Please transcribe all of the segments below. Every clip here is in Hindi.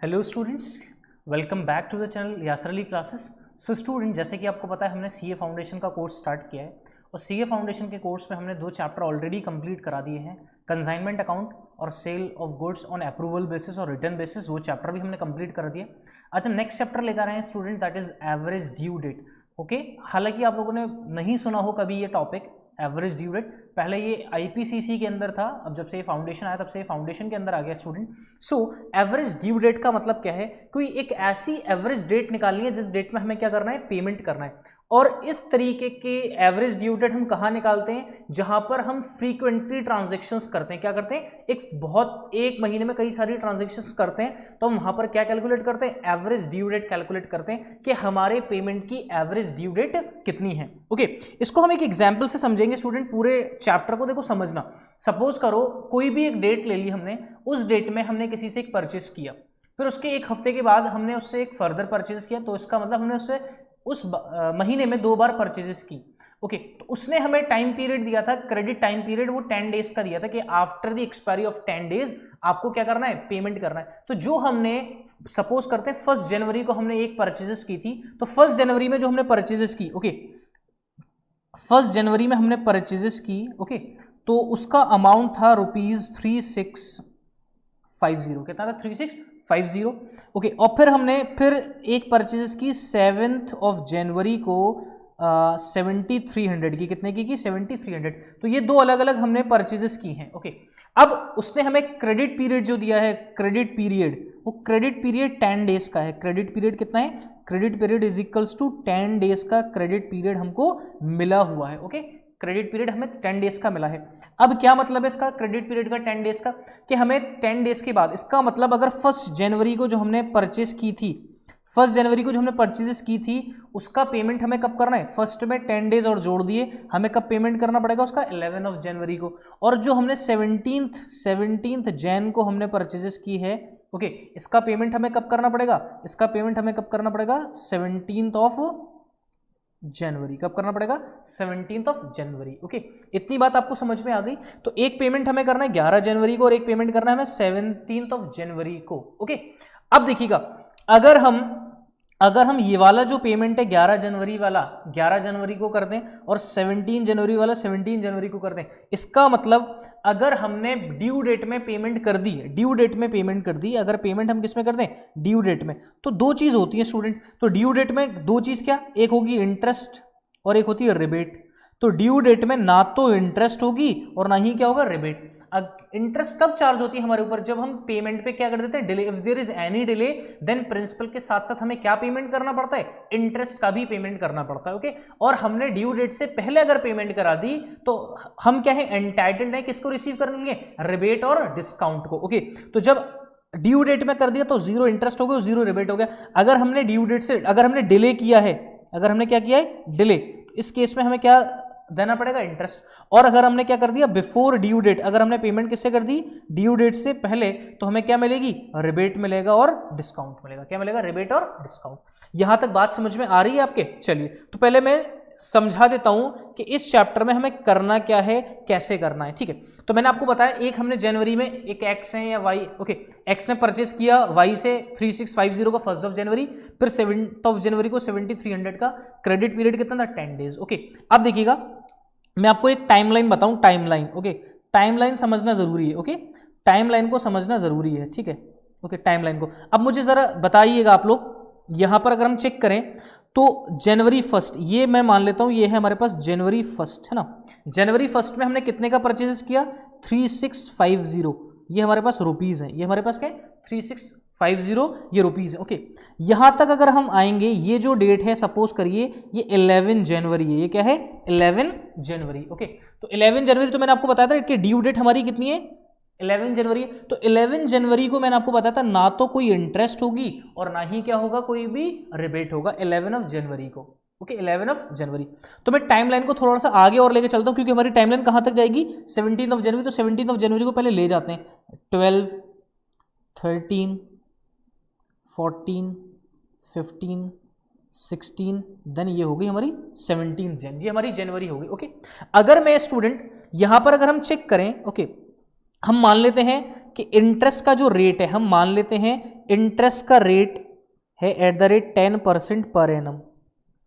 Hello students, welcome back to the channel Yasir Ali classes. So student, जैसे कि आपको पता है हमने सीए फाउंडेशन का कोर्स स्टार्ट किया है और सीए फाउंडेशन के कोर्स में हमने 2 चैप्टर ऑलरेडी कंप्लीट करा दिए हैं। कंसाइनमेंट अकाउंट और sale of goods on approval basis और रिटर्न बेसिस, वो चैप्टर भी हमने कंप्लीट कर दिए। आज हम नेक्स्ट चैप्टर लेकर आए हैं student, that is average due date. Okay, हालांकि आप लोगों ने नहीं सुना हो कभी ये टॉपिक एवरेज ड्यू डेट, पहले ये आईपीसीसी के अंदर था, अब जब से ये फाउंडेशन आया तब से ये फाउंडेशन के अंदर आ गया student. So average due date का मतलब क्या है? कोई एक ऐसी एवरेज डेट निकालनी है जिस डेट में हमें क्या करना है, पेमेंट करना है। और इस तरीके के एवरेज ड्यू डेट हम कहाँ निकालते हैं? जहां पर हम फ्रीक्वेंटली ट्रांजेक्शंस करते हैं। क्या करते हैं? एक महीने में कई सारी ट्रांजेक्शंस करते हैं, तो हम वहां पर क्या कैलकुलेट करते हैं? एवरेज ड्यू डेट कैलकुलेट करते हैं कि हमारे पेमेंट की एवरेज ड्यू डेट कितनी है। ओके, इसको हम एक एग्जाम्पल से समझेंगे स्टूडेंट। पूरे चैप्टर को देखो समझना। सपोज करो कोई भी एक डेट ले ली हमने, उस डेट में हमने किसी से एक परचेस किया, फिर उसके एक हफ्ते के बाद हमने उससे एक फर्दर परचेज किया, तो इसका मतलब हमने उससे उस महीने में 2 बार परचेजेस की। ओके, तो उसने हमें टाइम पीरियड दिया था, क्रेडिट टाइम पीरियड वो 10 डेज का दिया था कि after the expiry of 10 days आपको क्या करना है, पेमेंट करना है। तो जो हमने सपोज करते हैं 1 जनवरी को हमने एक परचेजेस की थी, तो 1 जनवरी में जो हमने परचेजेस की, ओके 1 जनवरी में हमने परचेजेस की, ओके, तो उसका अमाउंट था ₹3650। कितना था? 3650। ओके, और फिर हमने एक परचेजेस की 7th ऑफ जनवरी को 7300 की। कितने की? 7300। तो ये 2 अलग अलग हमने परचेजेस की हैं। ओके, अब उसने हमें क्रेडिट पीरियड जो दिया है, क्रेडिट पीरियड, वो क्रेडिट पीरियड 10 डेज का है। क्रेडिट पीरियड कितना है? Credit period is equals to 10 days का क्रेडिट पीरियड हमको मिला हुआ है। ओके, क्रेडिट पीरियड हमें 10 डेज का मिला है। अब क्या मतलब है इसका, क्रेडिट पीरियड का 10 डेज का, कि हमें 10 डेज के बाद, इसका मतलब अगर 1 जनवरी को जो हमने परचेस की थी, 1 जनवरी को जो हमने परचेजेस की थी, उसका पेमेंट हमें कब करना है? फर्स्ट में 10 डेज और जोड़ दिए, हमें कब पेमेंट करना पड़ेगा उसका? 11 ऑफ जनवरी को। और जो हमने 17th जैन को हमने परचेजेस की है, ओके, इसका पेमेंट हमें कब करना पड़ेगा? इसका पेमेंट हमें कब करना पड़ेगा? 17th of January. कब करना पड़ेगा? 17th of January. ओके, इतनी बात आपको समझ में आ गई। तो एक पेमेंट हमें करना है 11 जनवरी को और एक पेमेंट करना है हमें 17th ऑफ जनवरी को। ओके, अब देखिएगा, अगर हम ये वाला जो पेमेंट है 11 जनवरी वाला 11 जनवरी को कर दें और 17 जनवरी वाला 17 जनवरी को कर दें, इसका मतलब अगर हमने ड्यू डेट में पेमेंट कर दी, अगर पेमेंट हम किस में कर दें? ड्यू डेट में, तो 2 चीज होती है स्टूडेंट। तो ड्यू डेट में 2 चीज क्या? एक होगी इंटरेस्ट और एक होती है रिबेट। तो ड्यू डेट में ना तो इंटरेस्ट होगी और ना ही क्या होगा, रिबेट। इंटरेस्ट कब चार्ज होती है हमारे ऊपर? जब हम पेमेंट पे क्या कर देते हैं, delay. If there is any delay then principal के साथ साथ हमें क्या पेमेंट करना पड़ता है? इंटरेस्ट का भी पेमेंट करना पड़ता है। ओके, और हमने ड्यू डेट से पहले अगर पेमेंट करा दी तो हम क्या है, एंटाइटल्ड है किसको रिसीव करने के लिए? रिबेट और डिस्काउंट को। ओके, तो जब ड्यू डेट में कर दिया तो 0 इंटरेस्ट हो गया, 0 रिबेट हो गया। अगर हमने ड्यू डेट से डिले किया है, अगर हमने क्या किया है, डिले, इस केस में हमें क्या देना पड़ेगा? इंटरेस्ट। और अगर हमने क्या कर दिया, बिफोर ड्यू डेट, अगर हमने पेमेंट किससे कर दी? ड्यू डेट से पहले, तो हमें क्या मिलेगी? रिबेट मिलेगा और डिस्काउंट मिलेगा। क्या मिलेगा? रिबेट और डिस्काउंट। यहां तक बात समझ में आ रही है आपके? चलिए, तो पहले मैं समझा देता हूं कि इस चैप्टर में हमें करना क्या है, कैसे करना है। ठीक है, तो मैंने आपको बताया, एक हमने जनवरी में एक एक्स है या वाई, ओके, एक्स ने परचेस किया वाई से 3650 का 1 जनवरी, फिर 7 जनवरी को 7300 का। क्रेडिट पीरियड कितना था? 10 डेज। ओके, अब देखिएगा, मैं आपको एक टाइमलाइन बताऊं, टाइमलाइन। ओके, टाइमलाइन समझना जरूरी है। ओके, टाइमलाइन को समझना जरूरी है। ठीक है, ओके, टाइमलाइन को अब मुझे जरा बताइएगा आप लोग। यहां पर अगर हम चेक करें तो जनवरी 1, ये मैं मान लेता हूं, ये है हमारे पास जनवरी 1 है ना। जनवरी 1 में हमने कितने का परचेज किया? 3650। ये हमारे पास रुपीज है, ये हमारे पास क्या है? 3650, ये रुपीज है। ओके, यहां तक अगर हम आएंगे, ये जो डेट है सपोज करिए ये 11 जनवरी है। ये क्या है? 11 जनवरी। ओके, तो 11 जनवरी तो मैंने आपको बताया था कि ड्यू डेट हमारी कितनी है? 11 जनवरी। तो 11 जनवरी को मैंने आपको बताया था ना तो कोई इंटरेस्ट होगी और ना ही क्या होगा, कोई भी रिबेट होगा। 11 ऑफ जनवरी को। Okay, 11 of January. तो मैं टाइमलाइन को थोड़ा सा आगे और लेके चलता हूं, क्योंकि हमारी टाइमलाइन कहां तक जाएगी? 17 ऑफ जनवरी। तो 17 ऑफ जनवरी को पहले ले जाते हैं। 12, 13, 14, 15, 16, देन ये हो गई हमारी 17 जन, ये हमारी जनवरी हो गई। ओके, अगर मैं स्टूडेंट यहां पर अगर हम चेक करें, ओके, हम मान लेते हैं कि इंटरेस्ट का जो रेट है, हम मान लेते हैं इंटरेस्ट का रेट है at the rate 10% per annum,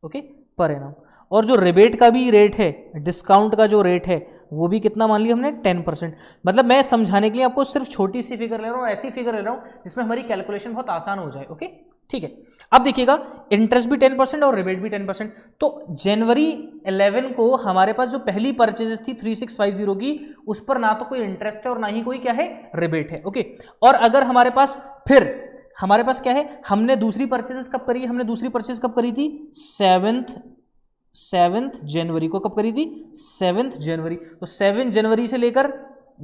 okay, per annum, और जो रिबेट का भी रेट है, डिस्काउंट का जो रेट है वो भी कितना मान लिया हमने 10%। मतलब मैं समझाने के लिए आपको सिर्फ छोटी सी फिगर ले रहा हूँ, ऐसी फिगर ले रहा हूँ जिसमें हमारी कैलकुलेशन बहुत आसान हो जाए, ओके, ठीक है। अब देखिएगा इंटरेस्ट भी 10% और रिबेट भी 10%। तो जनवरी 11 को हमारे पास जो पहली परचेजेस थी 3650 की, उस पर ना तो कोई इंटरेस्ट है और ना ही कोई क्या है, रिबेट है, ओके। और अगर हमारे पास फिर हमारे पास क्या है, हमने दूसरी परचेजेस कब करी, हमने दूसरी परचेज कब करी थी, 7th जनवरी को। कब करी थी, 7th जनवरी। तो 7 जनवरी से लेकर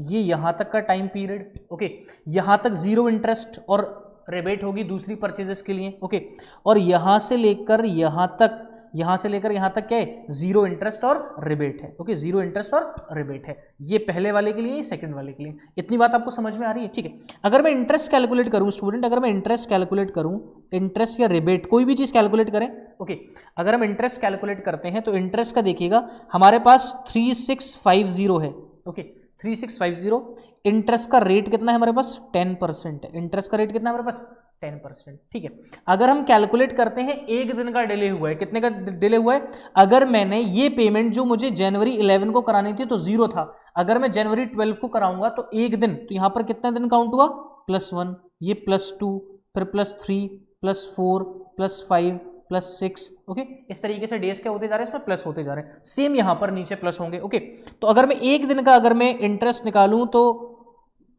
ये यहां तक का टाइम पीरियड, ओके, यहां तक जीरो इंटरेस्ट और रिबेट होगी दूसरी परचेजेस के लिए, ओके। और यहां से लेकर यहां तक, यहां से लेकर यहां तक क्या है, जीरो इंटरेस्ट और रिबेट है, ओके, जीरो इंटरेस्ट और रिबेट है। ये पहले वाले के लिए, सेकंड वाले के लिए। इतनी बात आपको समझ में आ रही है, ठीक है। अगर मैं इंटरेस्ट कैलकुलेट करूं स्टूडेंट, अगर मैं इंटरेस्ट कैलकुलेट करूं, इंटरेस्ट या रिबेट कोई भी चीज कैलकुलेट करें, ओके, अगर हम इंटरेस्ट कैलकुलेट करते हैं तो इंटरेस्ट का देखिएगा हमारे पास 3650 है, ओके, 3650। इंटरेस्ट का रेट कितना है हमारे पास, 10% है। इंटरेस्ट का रेट कितना है हमारे पास, 10%, ठीक है। अगर हम कैलकुलेट करते हैं, एक दिन का डिले हुआ है, कितने का डिले हुआ है, अगर मैंने ये पेमेंट जो मुझे जनवरी 11 को करानी थी तो जीरो था, अगर मैं जनवरी 12 को कराऊंगा तो एक दिन, तो यहां पर कितना दिन काउंट हुआ, +1, ये +2, फिर +3, +4, +5, +6, ओके। इस तरीके से डेज क्या होते जा रहे हैं, इसमें प्लस होते जा रहे हैं। सेम यहां पर नीचे प्लस होंगे, ओके। तो अगर मैं एक दिन का, अगर मैं इंटरेस्ट निकालूं तो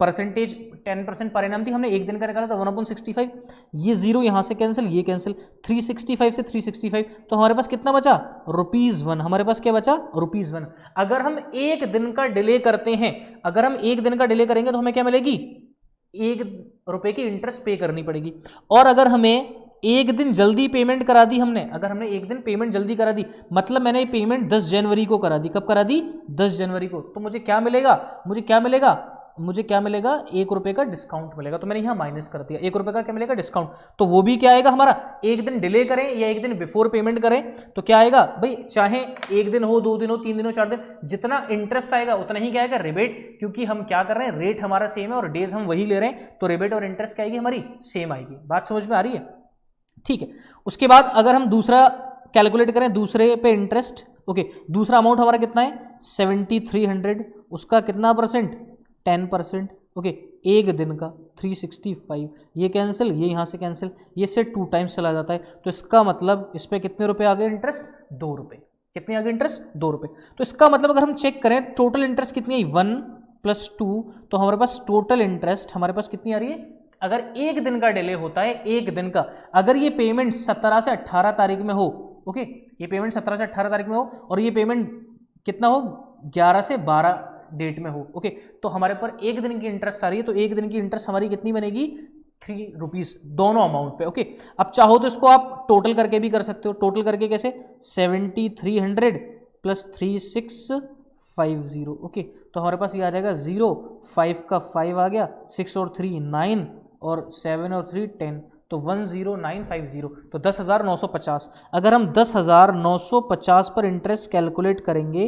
परसेंटेज 10% पर एनम थी, हमने एक दिन का निकाला था 1/65, ये जीरो यहां से कैंसिल, ये कैंसिल, 365 से 365, तो हमारे पास कितना बचा, ₹1। हमारे पास क्या बचा, ₹1। अगर हम एक दिन का डिले करते हैं, अगर हम एक दिन का डिले करेंगे तो हमें क्या मिलेगी, ₹1 की इंटरेस्ट पे करनी पड़ेगी। और अगर हमें एक दिन जल्दी पेमेंट करा दी हमने, अगर हमने एक दिन पेमेंट जल्दी करा दी, मतलब मैंने ये पेमेंट 10 जनवरी को करा दी, कब करा दी, 10 जनवरी को, तो मुझे क्या मिलेगा, मुझे क्या मिलेगा, मुझे क्या मिलेगा, ₹1 का डिस्काउंट मिलेगा। तो मैंने यहां माइनस कर दिया, ₹1 का क्या मिलेगा, डिस्काउंट। तो वो भी क्या आएगा हमारा, एक दिन डिले करें या एक दिन बिफोर पेमेंट करें तो क्या आएगा भाई, चाहे एक दिन हो, 2 दिन हो, 3 दिन हो, 4 दिन, जितना इंटरेस्ट आएगा उतना ही क्या आएगा, रिबेट, क्योंकि हम क्या कर रहे हैं, रेट हमारा सेम है और डेज हम वही ले रहे हैं, तो रिबेट और इंटरेस्ट क्या आएगी हमारी, सेम आएगी। बात समझ में आ रही है, ठीक है। उसके बाद अगर हम दूसरा कैलकुलेट करें, दूसरे पे इंटरेस्ट, ओके, दूसरा अमाउंट हमारा कितना है, 7300, उसका कितना परसेंट, 10%, ओके, एक दिन का 365, ये कैंसिल, ये यहां से कैंसिल, ये से 2 टाइम्स चला जाता है, तो इसका मतलब इस पे कितने रुपए आ गए इंटरेस्ट, ₹2। कितने आ गए इंटरेस्ट, ₹2। तो इसका मतलब अगर हम चेक करें टोटल इंटरेस्ट कितनी आई, 1 + 2, तो हमारे पास टोटल इंटरेस्ट हमारे पास कितनी आ रही है, अगर एक दिन का डिले होता है, एक दिन का, अगर ये पेमेंट 17 से 18 तारीख में हो, ओके, ये पेमेंट 17 से 18 तारीख में हो और ये पेमेंट कितना हो, 11 से 12 डेट में हो, ओके, तो हमारे पर एक दिन की इंटरेस्ट आ रही है, तो एक दिन की इंटरेस्ट हमारी कितनी बनेगी, ₹3 दोनों अमाउंट पे, ओके। अब चाहो तो इसको आप टोटल करके भी कर सकते हो, टोटल करके कैसे, 7300 + 3650, ओके, तो हमारे पास ये आ जाएगा 0, 5 का 5 आ गया, 6 और 3 9 और 7 और 3 10, तो 10950, तो 10,950। अगर हम 10,950 पर इंटरेस्ट कैलकुलेट करेंगे,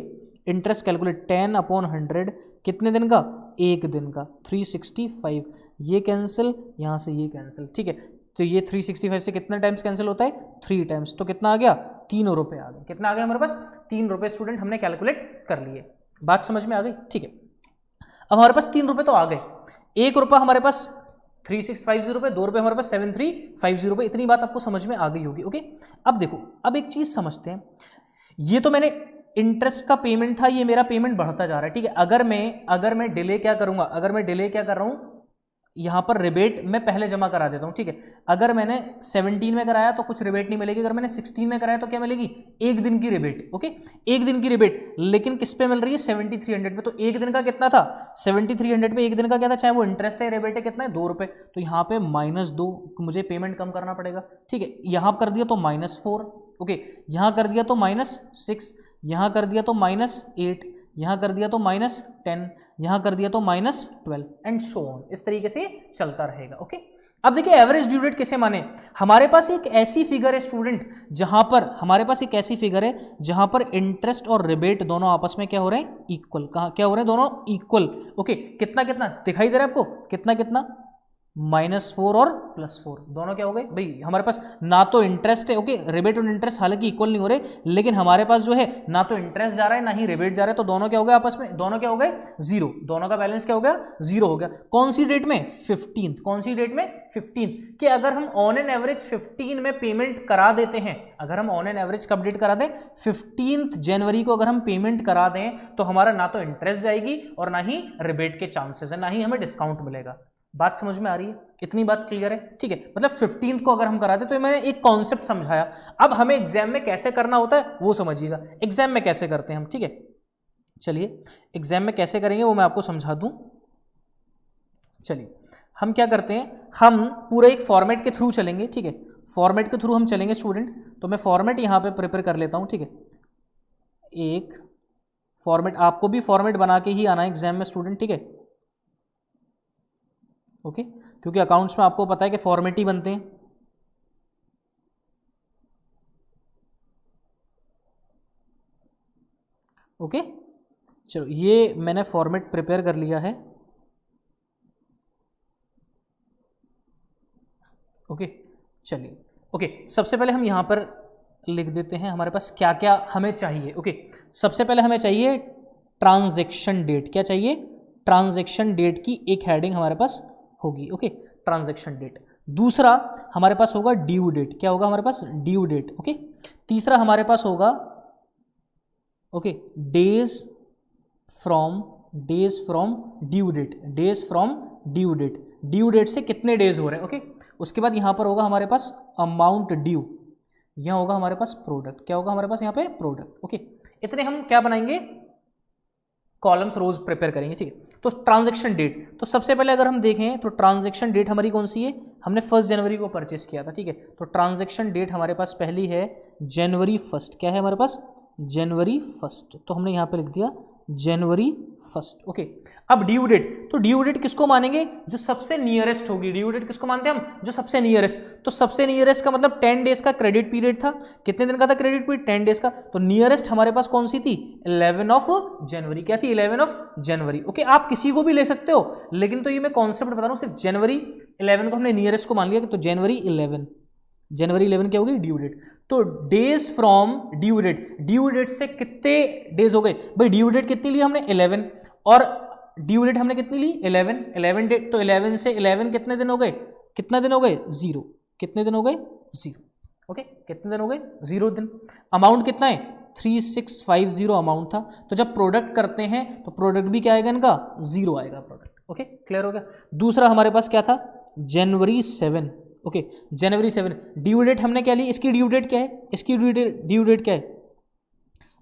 इंटरेस्ट कैलकुलेट 10/100, कितने दिन का, एक दिन का, 365, ये कैंसिल, यहां से ये कैंसिल, ठीक है। तो ये 365 से कितने टाइम्स कैंसिल होता है, 3 टाइम्स, तो कितना आ गया, ₹3 आ गए। कितना आ गया हमारे पास, ₹3 स्टूडेंट हमने कैलकुलेट कर लिए। बात समझ में आ गई, ठीक है। अब हमारे पास ₹3 तो आ गए, ₹1 हमारे पास 3650 पे, ₹2 हमारे पास 7350 पे, इतनी बात आपको समझ में आ गई होगी, ओके। अब देखो, अब एक चीज समझते हैं, ये तो मैंने इंटरेस्ट का पेमेंट था, ये मेरा पेमेंट बढ़ता जा रहा है, ठीक है। अगर मैं डिले क्या करूंगा, अगर मैं डिले क्या कर रहा हूं, यहां पर रिबेट मैं पहले जमा करा देता हूं, ठीक है। अगर मैंने 17 में कराया तो कुछ रिबेट नहीं मिलेगी, अगर मैंने 16 में कराया तो क्या मिलेगी, एक दिन की रिबेट, ओके, एक दिन की रिबेट, लेकिन किस पे मिल रही है, 7300 पे। तो एक दिन का कितना था, 7300 पे एक दिन का क्या था, चाहे वो इंटरेस्ट है रिबेट है, कितना है, ₹2, तो यहाँ पे -2, मुझे पेमेंट कम करना पड़ेगा, ठीक है। यहां कर दिया तो -4, ओके, यहां कर दिया तो -6, यहां कर दिया तो -8, यहां कर दिया तो -10, यहां कर दिया तो -12 एंड सो ऑन, इस तरीके से चलता रहेगा, ओके। अब देखिए एवरेज ड्यू डेट कैसे माने, हमारे पास एक ऐसी फिगर है स्टूडेंट, जहां पर हमारे पास एक ऐसी फिगर है जहां पर इंटरेस्ट और रिबेट दोनों आपस में क्या हो रहे हैं, इक्वल, कहां क्या हो रहे हैं, दोनों इक्वल, ओके। कितना कितना दिखाई दे रहा है आपको, कितना कितना, -4 और +4 दोनों क्या हो गए भाई, हमारे पास ना तो इंटरेस्ट है, ओके, रिबेट और इंटरेस्ट हालांकि इक्वल नहीं हो रहे, लेकिन हमारे पास जो है ना तो इंटरेस्ट जा रहा है ना ही रिबेट जा रहा है, तो दोनों क्या हो गए आपस में, दोनों क्या हो गए जीरो, दोनों का बैलेंस क्या हो गया, जीरो हो गया। कौन सी डेट में, 15th, कौन सी डेट में, 15th, कि अगर हम ऑन एन एवरेज 15 में पेमेंट करा देते हैं, अगर हम ऑन एन एवरेज कब डेट करा दें, 15th जनवरी को अगर हम पेमेंट करा दें, तो हमारा ना तो इंटरेस्ट जाएगी और ना ही रिबेट के चांसेस है, ना ही हमें डिस्काउंट मिलेगा। बात समझ में आ रही है, इतनी बात क्लियर है, ठीक है, मतलब 15th को अगर हम कराते तो मैंने एक कॉन्सेप्ट समझाया, अब हमें एग्जाम में कैसे करना होता है वो समझिएगा, एग्जाम में कैसे करते हैं हम, ठीक है, चलिए एग्जाम में कैसे करेंगे वो मैं आपको समझा दूं। चलिए हम क्या करते हैं, हम पूरे एक फॉर्मेट के थ्रू चलेंगे, ठीक है, फॉर्मेट के थ्रू हम चलेंगे स्टूडेंट, तो मैं फॉर्मेट यहां पे प्रिपेयर कर लेता हूं, ठीक है, एक फॉर्मेट, आपको भी फॉर्मेट बना के ही आना है एग्जाम में स्टूडेंट, ठीक है, ओके, क्योंकि अकाउंट्स में आपको पता है कि फॉर्मेट ही बनते हैं। ओके, चलो ये मैंने फॉर्मेट प्रिपेयर कर लिया है, ओके, चलिए, ओके, सबसे पहले हम यहां पर लिख देते हैं हमारे पास क्या क्या हमें चाहिए। ओके, सबसे पहले हमें चाहिए ट्रांजैक्शन डेट, क्या चाहिए, ट्रांजैक्शन डेट की एक हेडिंग हमारे पास होगी, ओके, ट्रांजैक्शन डेट। दूसरा हमारे पास होगा ड्यू डेट, क्या होगा हमारे पास, ड्यू डेट, ओके। तीसरा हमारे पास होगा, okay, days from due date, days from due date, due date से कितने डेज हो रहे हैं, ओके। उसके बाद यहां पर होगा हमारे पास अमाउंट ड्यू, यहां होगा हमारे पास प्रोडक्ट, क्या होगा हमारे पास यहाँ पे, प्रोडक्ट, ओके। इतने हम क्या बनाएंगे, कॉलम्स रोज प्रिपेयर करेंगे, ठीक है। तो ट्रांजैक्शन डेट, तो सबसे पहले अगर हम देखें तो ट्रांजैक्शन डेट हमारी कौन सी है, हमने 1 जनवरी को परचेस किया था, ठीक है, तो ट्रांजैक्शन डेट हमारे पास पहली है जनवरी 1, क्या है हमारे पास, जनवरी 1, तो हमने यहां पे लिख दिया जनवरी 1, ओके। अब ड्यू डेट, तो ड्यू डेट किसको मानेंगे, जो सबसे नियरेस्ट होगी, ड्यू डेट किसको मानते हैं हम, जो सबसे नियरेस्ट, तो सबसे नियरेस्ट का मतलब 10 डेज का क्रेडिट पीरियड था, कितने दिन का था क्रेडिट पीरियड, 10 डेज का, तो नियरेस्ट हमारे पास कौन सी थी, 11 ऑफ जनवरी, क्या थी, 11 ऑफ जनवरी, ओके। आप किसी को भी ले सकते हो, लेकिन तो ये मैं कॉन्सेप्ट बता रहा हूं, सिर्फ जनवरी 11 को हमने नियरेस्ट को मान लिया, तो जनवरी 11 क्या होगी, ड्यू डेट। तो days from due date, due date से कितने डेज हो गए भाई, ड्यू डेट कितनी ली हमने, 11, और ड्यू डेट हमने कितनी ली, 11 डेट, तो 11 से 11 कितने दिन हो गए, कितना दिन हो गए, 0, कितने दिन हो गए, 0, ओके, कितने दिन हो गए, 0 दिन। अमाउंट कितना है, 3650 अमाउंट था, तो जब प्रोडक्ट करते हैं तो प्रोडक्ट भी क्या आएगा इनका, 0 आएगा प्रोडक्ट, ओके, क्लियर हो गया। दूसरा हमारे पास क्या था, जनवरी 7, ओके, जनवरी 7, ड्यू डेट हमने क्या ली, इसकी ड्यू डेट क्या है, इसकी ड्यू डेट क्या है,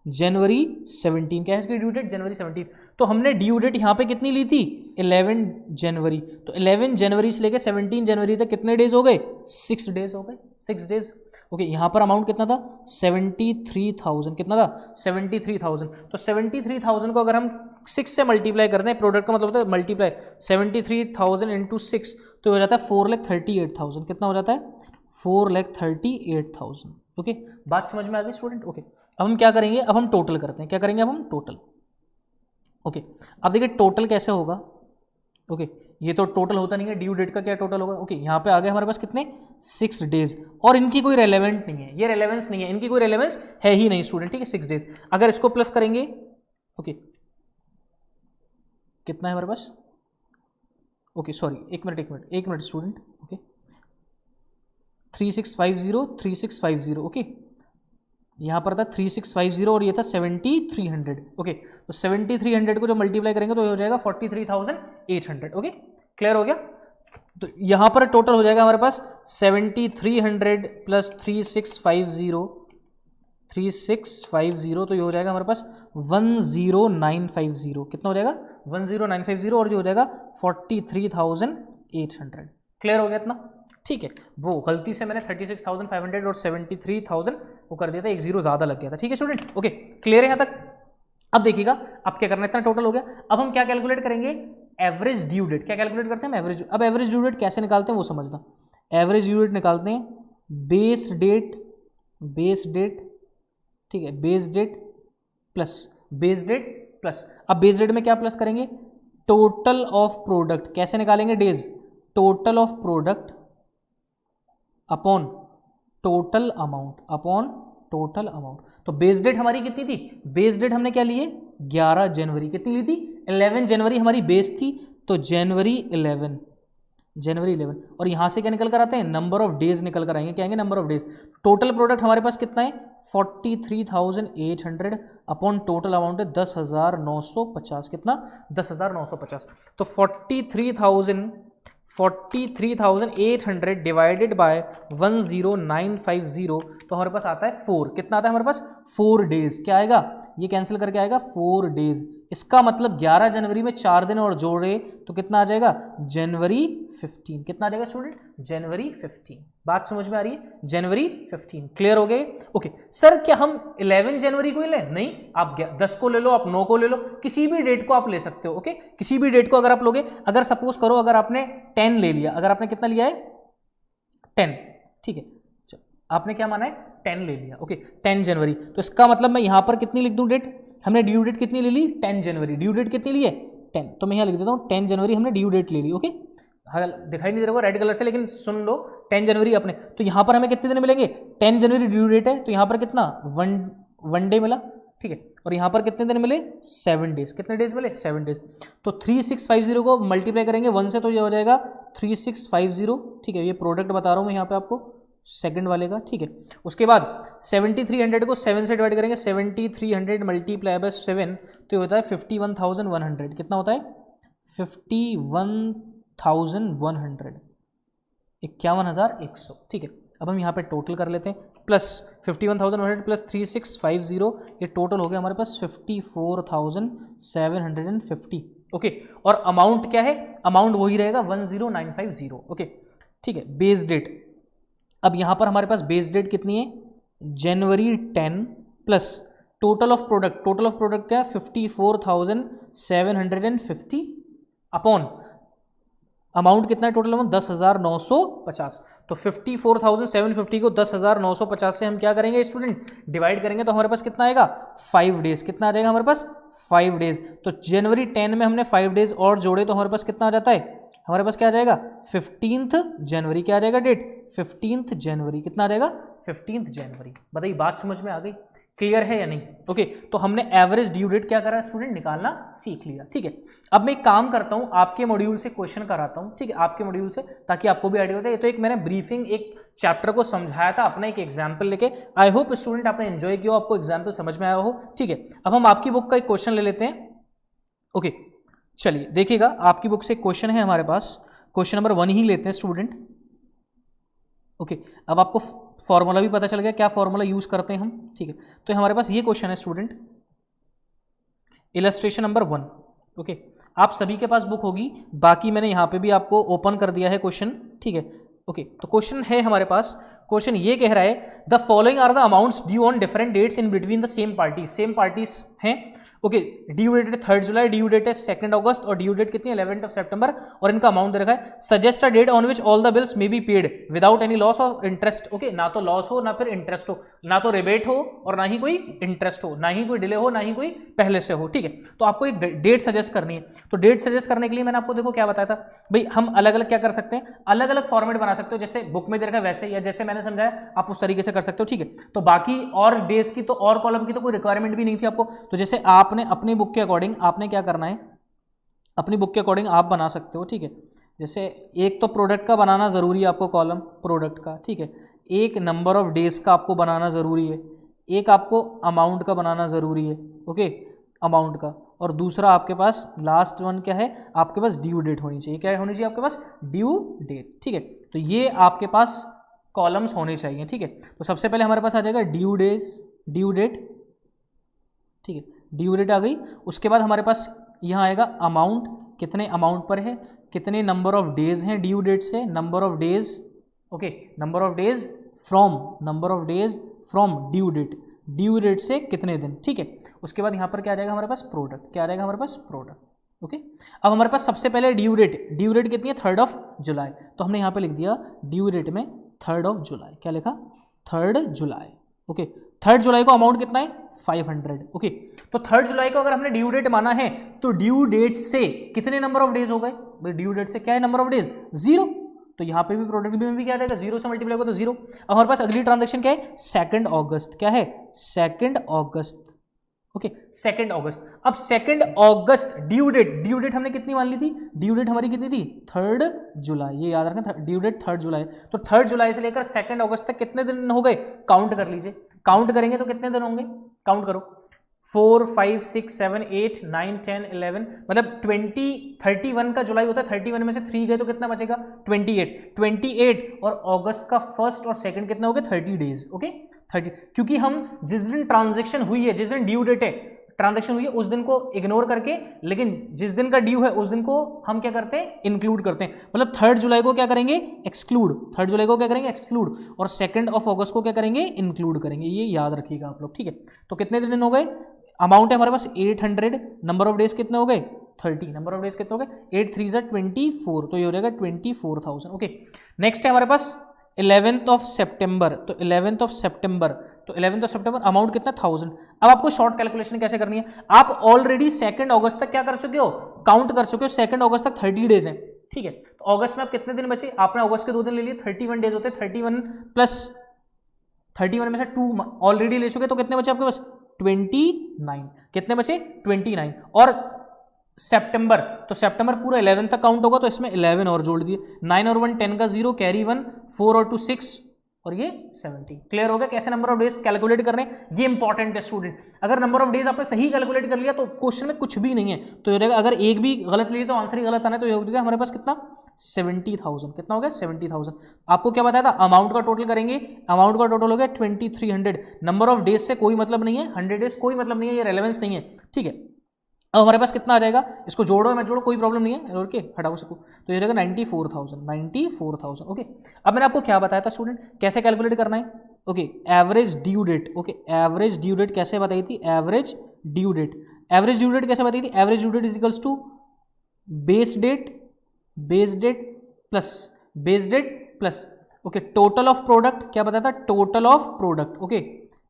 जनवरी 17, क्या है इसकी ड्यू डेट, जनवरी 17, तो हमने ड्यू डेट यहां पे कितनी ली थी, 11 जनवरी, तो 11 जनवरी से लेकर 17 जनवरी तक कितने डेज हो गए, 6 डेज हो गए, 6 डेज, ओके। यहां पर अमाउंट कितना था, 73,000, कितना था, 73,000, तो 73,000 को अगर हम 6 से मल्टीप्लाई करते हैं, प्रोडक्ट का मतलब होता है मल्टीप्लाई, 73,000 इंटू 6, तो हो जाता है 4,38,000, कितना हो जाता है, 4,38,000, ओके। बात समझ में आ गई स्टूडेंट, ओके। अब हम क्या करेंगे, अब हम टोटल करते हैं, क्या करेंगे अब हम टोटल, ओके। अब देखिए टोटल कैसे होगा, ओके, ये तो टोटल होता नहीं है, ड्यू डेट का क्या टोटल होगा, ओके, यहाँ पे आ गए हमारे पास कितने, 6 डेज, और इनकी कोई रेलेवेंट नहीं है, ये रेलेवेंस नहीं है, इनकी कोई रेलेवेंस है ही नहीं स्टूडेंट, ठीक है, 6 डेज। अगर इसको प्लस करेंगे, ओके, कितना है हमारे पास, ओके, सॉरी, एक मिनट स्टूडेंट, ओके, 3650, ओके, यहां पर था 3650 और ये था 7300, ओके, तो 7300 को जो मल्टीप्लाई करेंगे तो ये हो जाएगा 43,800, ओके, क्लियर हो गया। तो यहां पर टोटल हो जाएगा हमारे पास 7300 प्लस 3650, तो ये हो जाएगा हमारे पास 10950, कितना हो जाएगा, 10950, और ये हो जाएगा 43,800, क्लियर हो गया इतना, ठीक है। वो गलती से मैंने 36,500 और 73,000 वो कर दिया था, एक जीरो ज्यादा लग गया था, ठीक है स्टूडेंट, ओके, क्लियर है यहां तक। अब देखिएगा, अब क्या करना है, इतना टोटल हो गया, अब हम क्या कैलकुलेट करेंगे, एवरेज ड्यू डेट, क्या कैलकुलेट करते हैं, एवरेज। अब एवरेज ड्यू डेट कैसे निकालते हैं वो समझना, एवरेज ड्यू डेट निकालते हैं बेस डेट, ठीक है, बेस डेट प्लस, अब बेस डेट में क्या प्लस करेंगे, टोटल ऑफ प्रोडक्ट, कैसे निकालेंगे days, total of product upon total amount, तो बेस डेट हमारी कितनी थी, बेस डेट हमने क्या लिए 11 जनवरी, कितनी ली थी 11 जनवरी हमारी बेस थी, तो जनवरी 11 और यहां से क्या निकल कर आते हैं, नंबर ऑफ डेज निकल कर आएंगे, क्या आएंगे number of days. Total product हमारे पास कितना है 43,800 अपॉन टोटल अमाउंट है 10,950, कितना 10,950, तो 43,800 डिवाइडेड बाय 10950, तो हमारे पास आता है 4, कितना आता है हमारे पास 4 डेज, क्या आएगा ये कैंसिल करके आएगा 4 डेज। इसका मतलब 11 जनवरी में 4 दिन और जोड़े तो कितना आ जाएगा जनवरी 15, कितना आ जाएगा स्टूडेंट जनवरी 15, बात समझ में आ रही है, जनवरी 15, क्लियर हो गए। ओके सर क्या हम 11 जनवरी को ही लें, नहीं आप 10 को ले लो, आप 9 को ले लो, किसी भी डेट को आप ले सकते हो। ओके किसी भी डेट को अगर आप लोगे, अगर सपोज करो अगर आपने 10 ले लिया, अगर आपने कितना लिया है 10, ठीक है आपने क्या माना है 10 ले लिया, ओके 10 जनवरी, तो इसका मतलब मैं यहां पर कितनी लिख दूं डेट, हमने ड्यू डेट कितनी ले ली 10 जनवरी, ड्यू डेट कितनी ली है 10, तो मैं यहां लिख देता हूं 10 जनवरी हमने ड्यू डेट ले ली। ओके दिखाई नहीं दे रहा होगा रेड कलर से, लेकिन सुन लो 10 जनवरी अपने, तो यहां पर हमें कितने दिन मिलेंगे 10 जनवरी ड्यू डेट है, तो यहां पर कितना वन डे मिला, ठीक है, और यहां पर कितने दिन मिले 7 डेज, कितने डेज मिले 7 डेज, तो 3650 को मल्टीप्लाई करेंगे 1 से तो ये हो जाएगा 3650, ठीक है ये प्रोडक्ट बता रहा हूं मैं यहाँ पे आपको सेकंड वाले का, ठीक है। उसके बाद 7300 को 7 से डिवाइड करेंगे, 7300 मल्टीप्लाई बाय 7 तो ये होता है 51,100, कितना होता है 51,100, 51,100, ठीक है। अब हम यहाँ पे टोटल कर लेते हैं, प्लस 51,100 प्लस 3650, ये टोटल हो गया हमारे पास 54,750, ओके। और अमाउंट क्या है, अमाउंट वही रहेगा 10,950, ओके ठीक है। बेस डेट, अब यहां पर हमारे पास बेस डेट कितनी है जनवरी 10 plus total of product, total of product क्या है 54,750 अपॉन अमाउंट कितना है टोटल अमाउंट 10,950, तो 54,750 को 10,950 से हम क्या करेंगे स्टूडेंट डिवाइड करेंगे, तो हमारे पास कितना आएगा 5 डेज, कितना आ जाएगा हमारे पास 5 डेज, तो जनवरी 10 में हमने 5 डेज और जोड़े तो हमारे पास कितना आ जाता है, हमारे पास क्या आ जाएगा 15 जनवरी, क्या आ जाएगा डेट 15 जनवरी, कितना आ जाएगा 15 जनवरी। बताइए बात समझ में आ गई, क्लियर है या नहीं। ओके तो हमने एवरेज ड्यू डेट क्या करा स्टूडेंट निकालना सीख लिया, ठीक है। अब मैं एक काम करता हूं, आपके मॉड्यूल से क्वेश्चन कराता हूं, ठीक है, आपके मॉड्यूल से, ताकि आपको भी आइडिया होता है। ये तो एक मैंने ब्रीफिंग एक चैप्टर को समझाया था अपना एक एग्जाम्पल लेके, आई होप स्टूडेंट आपने एंजॉय किया, आपको एग्जाम्पल समझ में आया हो, ठीक है। अब हम आपकी बुक का एक क्वेश्चन ले लेते हैं। ओके चलिए देखिएगा, आपकी बुक से एक क्वेश्चन है हमारे पास, क्वेश्चन नंबर 1 ही लेते हैं स्टूडेंट। ओके अब आपको फॉर्मूला भी पता चल गया, क्या फॉर्मूला यूज करते हैं हम, ठीक है। तो हमारे पास ये क्वेश्चन है स्टूडेंट, इलस्ट्रेशन नंबर 1। ओके आप सभी के पास बुक होगी, बाकी मैंने यहां पे भी आपको ओपन कर दिया है क्वेश्चन, ठीक है। ओके तो क्वेश्चन है हमारे पास, क्वेश्चन ये कह रहा है the following are the amounts due on different dates in between the same parties, same parties हैं। ओके ड्यू डेट है 3 जुलाई, ड्यू डेट है 2 अगस्त और ड्यू डेट कितनी है 11 सितंबर, और इनका अमाउंट दे रखा है। Suggest a date on which all the bills may be paid without any loss of interest. Okay ना तो लॉस हो ना फिर इंटरेस्ट हो, ना तो रिबेट हो और ना ही कोई इंटरेस्ट हो, ना ही कोई डिले हो, ना ही कोई पहले से हो, ठीक है। तो आपको एक डेट सजेस्ट करनी है, तो डेट सजेस्ट करने के लिए मैंने आपको देखो क्या बताया था भाई, हम अलग अलग क्या कर सकते हैं, अलग अलग फॉर्मेट बना सकते हो, जैसे बुक में दे रखा है वैसे, या जैसे मैंने समझाया आप उस तरीके से कर सकते हो, ठीक है। तो बाकी और डेज की तो और कॉलम की तो कोई रिक्वायरमेंट भी नहीं थी आपको, तो जैसे आपने अपनी बुक के अकॉर्डिंग आपने क्या करना है, अपनी बुक के अकॉर्डिंग आप बना सकते हो, ठीक है। जैसे एक तो प्रोडक्ट का बनाना जरूरी है आपको कॉलम प्रोडक्ट का, ठीक है, एक नंबर ऑफ डेज का आपको बनाना जरूरी है, एक आपको अमाउंट का बनाना जरूरी है, ओके अमाउंट का, और दूसरा आपके पास लास्ट वन क्या है, आपके पास ड्यू डेट होनी चाहिए, क्या होनी चाहिए आपके पास ड्यू डेट, ठीक है। तो ये आपके पास कॉलम्स होने चाहिए, ठीक है। तो सबसे पहले हमारे पास आ जाएगा ड्यू डेज, ड्यू डेट, ठीक है, ड्यू डेट आ गई। उसके बाद हमारे पास यहाँ आएगा अमाउंट, कितने अमाउंट पर है, कितने नंबर ऑफ डेज हैं ड्यू डेट से, number of days, okay number of days from, number of days from due date, due date से कितने दिन, ठीक है। उसके बाद यहाँ पर क्या आ जाएगा हमारे पास प्रोडक्ट, क्या आ जाएगा हमारे पास प्रोडक्ट, ओके। अब हमारे पास सबसे पहले ड्यू डेट, ड्यू डेट कितनी है 3 जुलाई, तो हमने यहाँ पे लिख दिया ड्यू डेट में 3 जुलाई, क्या लिखा 3 जुलाई, ओके। 3 जुलाई को अमाउंट कितना है 500, ओके। तो 3 जुलाई को अगर हमने ड्यू डेट माना है तो ड्यू डेट से कितने नंबर ऑफ डेज हो गए भाई, ड्यू डेट से क्या है नंबर ऑफ डेज 0, तो यहाँ पे भी प्रोडक्ट बी में भी क्या रहेगा, 0 से मल्टीप्लाई होगा तो 0। अब हमारे पास अगली ट्रांजेक्शन क्या है, 2 अगस्त, क्या है 2 अगस्त, ओके 2 अगस्त। अब 2 अगस्त ड्यू डेट हमने कितनी मान ली थी, ड्यू डेट हमारी कितनी थी 3 जुलाई, ये याद रखना ड्यू डेट 3 जुलाई। तो 3 जुलाई से लेकर 2 अगस्त तक कितने दिन हो गए, काउंट कर लीजिए, काउंट करेंगे तो कितने दिन होंगे, काउंट करो 4 5 6 7 8 9 10 11, मतलब 31 का जुलाई होता है, 31 में से 3 गए तो कितना बचेगा 28 और अगस्त का 1 और 2 कितना हो गया 30 डेज, ओके 30, क्योंकि हम जिस दिन ट्रांजेक्शन हुई है, जिस दिन ड्यू डेट है, ट्रांजेक्शन हुई है उस दिन को इग्नोर करके, लेकिन जिस दिन का ड्यू है उस दिन को हम क्या करते हैं, इंक्लूड करते हैं। मतलब 3 जुलाई को क्या करेंगे, एक्सक्लूड, 3 जुलाई को क्या करेंगे, एक्सक्लूड, और 2 अगस्त को क्या करेंगे, इंक्लूड करेंगे। ये याद रखिएगा आप लोग, ठीक है। तो कितने दिन हो गए, अमाउंट है हमारे पास 800, नंबर ऑफ डेज कितने हो गए 30, नंबर ऑफ डेज कितने हो गए 8 3 24, तो ये हो जाएगा 24,000, ओके। नेक्स्ट है हमारे पास 11 सितंबर, तो 11 सितंबर, तो 11 सितंबर अमाउंट कितना 1000। अब आपको शॉर्ट कैलकुलेशन कैसे करनी है, आप ऑलरेडी 2 अगस्त तक क्या कर चुके हो, काउंट कर चुके हो, 2 अगस्त तक 30 डेज हैं, ठीक है। तो अगस्त में आप कितने दिन बचे, आपने अगस्त के 2 दिन ले लिए, 31 डेज होते हैं, 31 प्लस 31 में से 2 ऑलरेडी ले चुके, तो कितने बचे आपके पास 29, कितने बचे 29। और सितंबर, तो सितंबर पूरा 11 तक काउंट होगा, तो इसमें 11 और जोड़ दिए, 9 और 1 10 का 0, कैरी 1, 4 और 2 6 और ये 70। क्लियर हो गया कैसे नंबर ऑफ डेज कैलकुलेट करने, ये इंपॉर्टेंट है स्टूडेंट। अगर नंबर ऑफ डेज आपने सही कैलकुलेट कर लिया तो क्वेश्चन में कुछ भी नहीं है, तो ये रहेगा, अगर एक भी गलत लिए तो आंसर ही गलत आना है, तो ये हो जाएगा हमारे पास कितना 70,000, कितना हो गया 70,000। आपको क्या बताया था, अमाउंट का टोटल करेंगे, अमाउंट का टोटल हो गया 2300, नंबर ऑफ डेज से कोई मतलब नहीं है, 100 डेज कोई मतलब नहीं है, ये रेलेवेंस नहीं है, ठीक है। अब हमारे पास कितना आ जाएगा, इसको जोड़ो मैं जोड़ो कोई प्रॉब्लम नहीं है, ओके हटाओ इसको, तो ये रहेगा 94,000, ओके। अब मैंने आपको क्या बताया था स्टूडेंट, कैसे कैलकुलेट करना है, okay average due date, okay average due date कैसे बताई थी, एवरेज ड्यू डेट कैसे बताई थी, average due date is equals to base date plus okay total of product, क्या बताया था, total of product, okay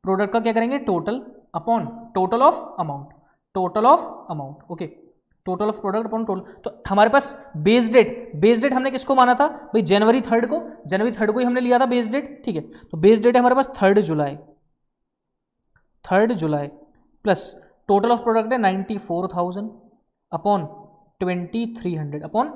product का क्या करेंगे total upon total of amount, okay total of product upon total. तो हमारे पास बेस डेट हमने किसको माना था भाई, जनवरी 3 को ही हमने लिया था बेस डेट, ठीक है। तो बेस डेट है हमारे पास 3 जुलाई प्लस टोटल ऑफ प्रोडक्ट है 94,000 अपॉन 2300,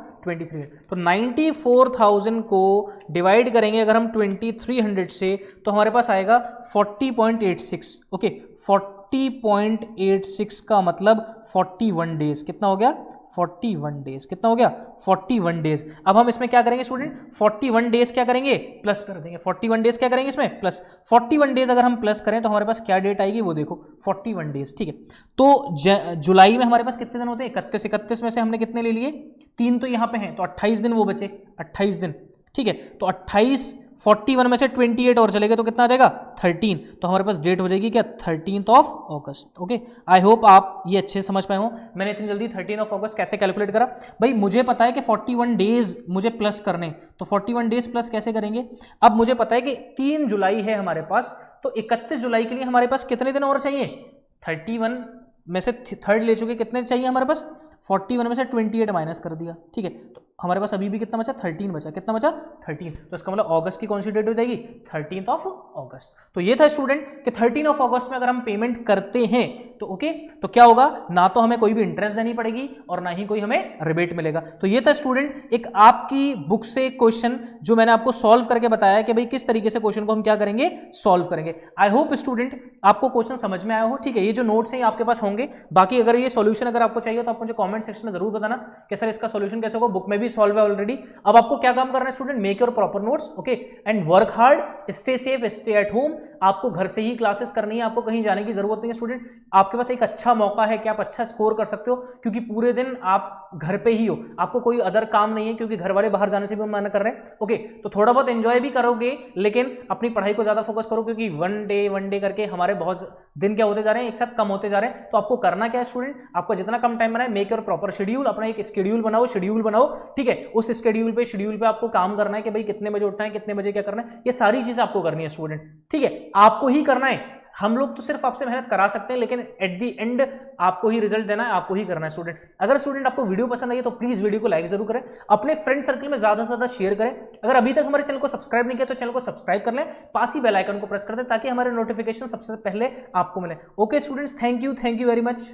तो 94,000 को डिवाइड करेंगे अगर हम 2300 से, तो हमारे पास आएगा 40.86, ओके 40.86 का मतलब 41 डेज, कितना हो गया 41 डेज, कितना हो गया 41 डेज। अब हम इसमें क्या करेंगे स्टूडेंट, 41 डेज क्या करेंगे प्लस कर देंगे, 41 डेज क्या करेंगे इसमें प्लस, 41 डेज अगर हम प्लस करें तो हमारे पास क्या डेट आएगी वो देखो 41 डेज, ठीक है। तो जुलाई में हमारे पास कितने दिन होते हैं 31 में से हमने कितने ले लिए 3 तो यहाँ पे हैं, तो 28 दिन वो बचे, 28 दिन, ठीक है। तो 28 41 में से 28 और चलेगा तो कितना आ जाएगा 13, तो हमारे पास डेट हो जाएगी क्या 13 अगस्त, ओके। आई होप आप ये अच्छे समझ पाए हो, मैंने इतनी जल्दी 13 अगस्त कैसे कैलकुलेट करा भाई, मुझे पता है कि 41 डेज मुझे प्लस करने, तो 41 डेज प्लस कैसे करेंगे, अब मुझे पता है कि 3 जुलाई है हमारे पास, तो 31 जुलाई के लिए हमारे पास कितने दिन और चाहिए, 31 में से 3 ले चुके, कितने चाहिए हमारे पास 41 में से 28 माइनस कर दिया, ठीक है। तो हमारे पास अभी भी कितना बचा 13 बचा, कितना बचा 13, तो इसका मतलब अगस्त की कौन सी डेट हो जाएगी 13 अगस्त। तो ये था स्टूडेंट कि 13 अगस्त में अगर हम पेमेंट करते हैं तो ओके, तो क्या होगा, ना तो हमें कोई भी इंटरेस्ट देनी पड़ेगी और ना ही कोई हमें रिबेट मिलेगा। तो ये था स्टूडेंट एक आपकी बुक से क्वेश्चन जो मैंने आपको सॉल्व करके बताया कि भाई किस तरीके से क्वेश्चन को हम क्या करेंगे सॉल्व करेंगे। आई होप स्टूडेंट आपको क्वेश्चन समझ में आया हो, ठीक है। ये जो नोट्स हैं आपके पास होंगे, बाकी अगर ये सॉल्यूशन अगर आपको चाहिए तो आप मुझे कमेंट सेक्शन में जरूर बताना कि सर इसका सॉल्यूशन कैसे होगा, बुक में भी सॉल्व है ऑलरेडी। अब आपको क्या काम करना है student, make your proper notes, okay and work hard, stay safe, stay at home. आपको घर से ही क्लासेस करनी है, आपको कहीं जाने की जरूरत नहीं है स्टूडेंट। आपके पास एक अच्छा मौका है कि आप अच्छा स्कोर कर सकते हो, क्योंकि पूरे दिन आप घर पे ही हो, आपको कोई अदर काम नहीं है, क्योंकि घर वाले बाहर जाने से भी मना कर रहे हैं, ओके। तो थोड़ा बहुत एंजॉय भी करोगे, लेकिन अपनी पढ़ाई को ज्यादा फोकस करो, क्योंकि वन डे करके हमारे बहुत दिन क्या होते जा रहे हैं, एक साथ कम होते जा रहे हैं। तो आपको करना क्या है स्टूडेंट, आपको जितना कम टाइम बना है, मेक योर प्रॉपर शेड्यूल, अपना एक शेड्यूल बनाओ, ठीक है। उस शेड्यूल पे आपको काम करना है कि भाई कितने बजे उठना है, कितने बजे क्या करना है, ये सारी चीजें आपको करनी है स्टूडेंट, ठीक है। आपको ही करना है, हम लोग तो सिर्फ आपसे मेहनत करा सकते हैं, लेकिन एट दी एंड आपको ही रिजल्ट देना है, आपको ही करना है स्टूडेंट। अगर स्टूडेंट आपको वीडियो पसंद आई तो प्लीज वीडियो को लाइक जरूर करें, अपने फ्रेंड सर्कल में ज्यादा से ज्यादा शेयर करें। अगर अभी तक हमारे चैनल को सब्सक्राइब नहीं किया तो चैनल को सब्सक्राइब कर लें, पास ही बेल आइकन को प्रेस कर दें ताकि हमारे नोटिफिकेशन सबसे पहले आपको मिले। Okay students, thank you very much.